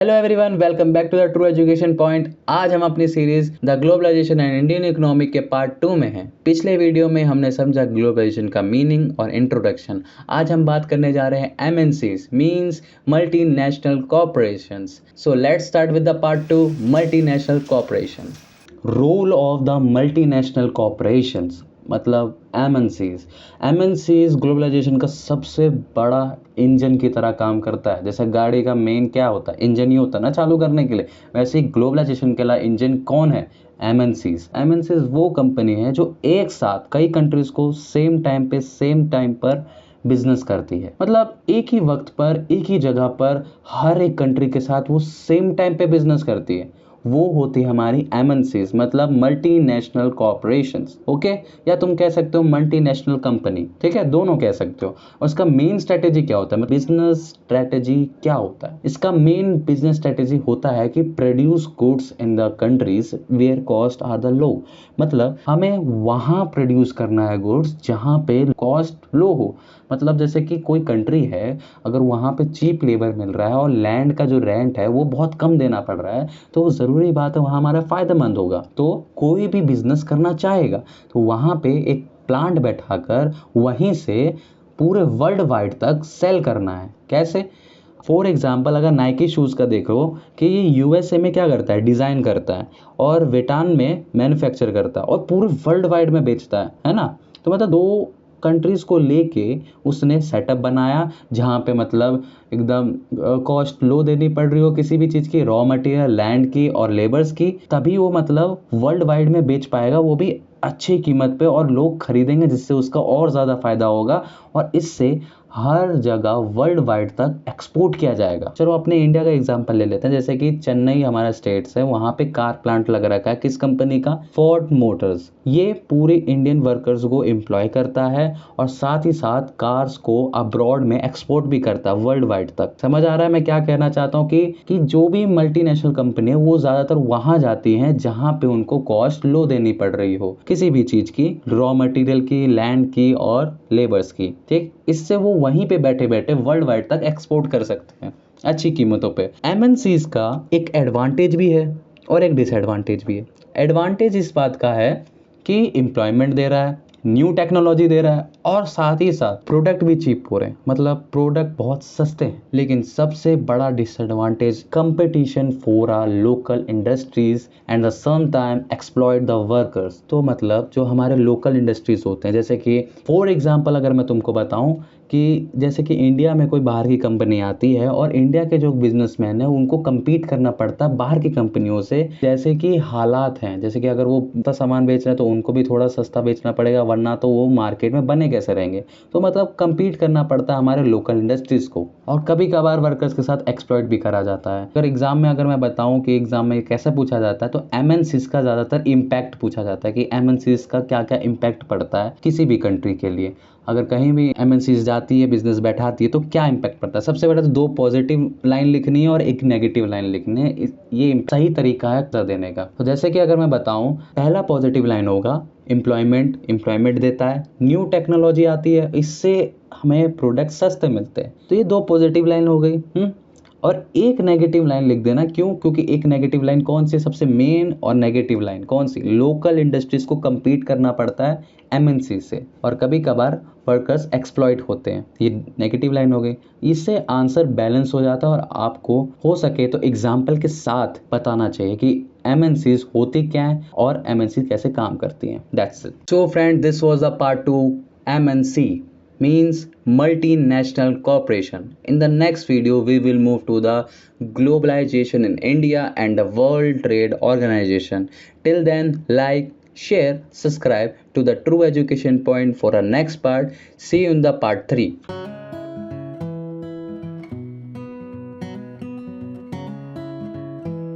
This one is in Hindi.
Hello everyone, welcome back to the true education point. आज हम अपनी series the globalisation and Indian economy के पार्ट 2 में हैं। पिछले वीडियो में हमने समझा ग्लोबलाइजेशन का मीनिंग और इंट्रोडक्शन। आज हम बात करने जा रहे हैं MNCs means multinational corporations. So let's start with the part 2, multinational corporation. Role of the multinational corporations मतलब एमएनसीज ग्लोबलाइजेशन का सबसे बड़ा इंजन की तरह काम करता है। जैसे गाड़ी का मेन क्या होता है, इंजन ही होता है ना चालू करने के लिए, वैसे ही ग्लोबलाइजेशन के लिए इंजन कौन है? एमएनसीज वो कंपनी है जो एक साथ कई कंट्रीज को सेम टाइम पर बिजनेस करती है। मतलब एक ही वक्त पर एक ही जगह पर हर एक कंट्री के साथ वो सेम टाइम पे बिजनेस करती है। वो होती है हमारी एमएनसीज मतलब मल्टीनेशनल कॉर्पोरेशंस। ओके, या तुम कह सकते हो मल्टीनेशनल कंपनी, ठीक है, दोनों कह सकते हो। और इसका मेन स्ट्रेटेजी क्या होता है? बिजनेस स्ट्रेटेजी क्या होता है? इसका मेन बिजनेस स्ट्रेटेजी होता है कि produce goods in the countries where cost are the low. मतलब हमें वहां प्रोड्यूस करना है गुड्स जहां पे कॉस्ट लो हो। मतलब जैसे कि कोई कंट्री है, अगर वहां पे चीप लेबर मिल रहा है और लैंड का जो रेंट है वो बहुत कम देना पड़ रहा है, तो ज़रूरी बात है वहाँ हमारा फ़ायदेमंद होगा। तो कोई भी बिजनेस करना चाहेगा तो वहाँ पे एक प्लांट बैठाकर वहीं से पूरे वर्ल्ड वाइड तक सेल करना है। कैसे? फॉर एग्जाम्पल अगर नाइकी शूज़ का देखो कि ये यूएसए में क्या करता है, डिज़ाइन करता है और वेटान में मैन्युफैक्चर करता है और पूरे वर्ल्ड वाइड में बेचता है ना। तो मतलब दो कंट्रीज़ को लेके उसने सेटअप बनाया जहाँ पे मतलब एकदम कॉस्ट लो देनी पड़ रही हो किसी भी चीज़ की, रॉ मटेरियल, लैंड की और लेबर्स की, तभी वो मतलब वर्ल्ड वाइड में बेच पाएगा, वो भी अच्छी कीमत पे, और लोग खरीदेंगे जिससे उसका और ज़्यादा फायदा होगा और इससे हर जगह वर्ल्ड वाइड तक एक्सपोर्ट किया जाएगा। चलो अपने इंडिया का एग्जांपल ले लेते हैं। जैसे कि चेन्नई हमारा स्टेट्स है, वहाँ पे कार प्लांट लग रखा है किस कंपनी का? Ford Motors. ये पूरे इंडियन वर्कर्स को एम्प्लॉय करता है और साथ ही साथ कार्स को अब्रॉड में एक्सपोर्ट भी करता है वर्ल्ड वाइड तक। समझ आ रहा है मैं क्या कहना चाहता हूँ कि जो भी मल्टीनेशनल कंपनी है वो ज्यादातर वहां जाती हैं जहां पे उनको कॉस्ट लो देनी पड़ रही हो किसी भी चीज की, रॉ मटेरियल की, लैंड की और लेबर्स की। ठीक, इससे वो वहीं पे बैठे बैठे वर्ल्ड वाइड तक एक्सपोर्ट कर सकते हैं अच्छी कीमतों पे। एमएनसीज का एक एडवांटेज भी है और एक डिसएडवांटेज भी है। एडवांटेज इस बात का है कि एम्प्लॉयमेंट दे रहा है, न्यू टेक्नोलॉजी दे रहा है और साथ ही साथ प्रोडक्ट भी चीप हो रहे हैं, मतलब प्रोडक्ट बहुत सस्ते हैं। लेकिन सबसे बड़ा disadvantage, competition for our local industries and the same time exploit the workers. तो मतलब जो हमारे लोकल इंडस्ट्रीज होते हैं, जैसे कि फॉर एग्जांपल अगर मैं तुमको बताऊं कि जैसे कि इंडिया में कोई बाहर की कंपनी आती है और इंडिया के जो बिजनेसमैन है उनको compete करना पड़ता है बाहर की कंपनियों से। जैसे कि हालात हैं, जैसे कि अगर वो उतना सामान बेच रहे हैं तो उनको भी थोड़ा सस्ता बेचना पड़ेगा, वरना तो वो मार्केट में बने कैसे रहेंगे। तो मतलब compete करना पड़ता है हमारे लोकल इंडस्ट्रीज को, और कभी कभार वर्कर्स के साथ एक्सप्लॉइट भी करा जाता है। अगर एग्जाम में अगर मैं बताऊं कि एग्जाम में कैसे पूछा जाता है, तो एमएनसीज का ज़्यादातर इम्पैक्ट पूछा जाता है कि एमएनसीज का क्या क्या इम्पैक्ट पड़ता है किसी भी कंट्री के लिए। अगर कहीं भी एमएनसीज जाती है, बिजनेस बैठाती है, तो क्या इम्पैक्ट पड़ता है? सबसे पहले तो दो पॉजिटिव लाइन लिखनी है और एक नेगेटिव लाइन लिखनी है। ये सही तरीका है उत्तर देने का। तो जैसे कि अगर मैं बताऊं, पहला पॉजिटिव लाइन होगा एम्प्लॉयमेंट देता है, न्यू टेक्नोलॉजी आती है, इससे हमें प्रोडक्ट सस्ते मिलते हैं। तो ये दो पॉजिटिव लाइन हो गई। और एक नेगेटिव लाइन लिख देना। क्यों? क्योंकि एक नेगेटिव लाइन कौन सी सबसे मेन, और नेगेटिव लाइन कौन सी? लोकल इंडस्ट्रीज को compete करना पड़ता है एमएनसी से और कभी कभार वर्कर्स एक्सप्लॉइट होते हैं। ये नेगेटिव लाइन हो गई। इससे आंसर बैलेंस हो जाता है और आपको हो सके तो एग्जाम्पल के साथ बताना चाहिए कि एमएनसीज होती क्या है और एमएनसी कैसे काम करती हैं। That's it. So friend, this was the part 2, MNC means multinational corporation. In the next video we will move to the globalization in India and the World Trade Organization. Till then, like, share, subscribe to the True Education Point for our next part. See you in the part 3.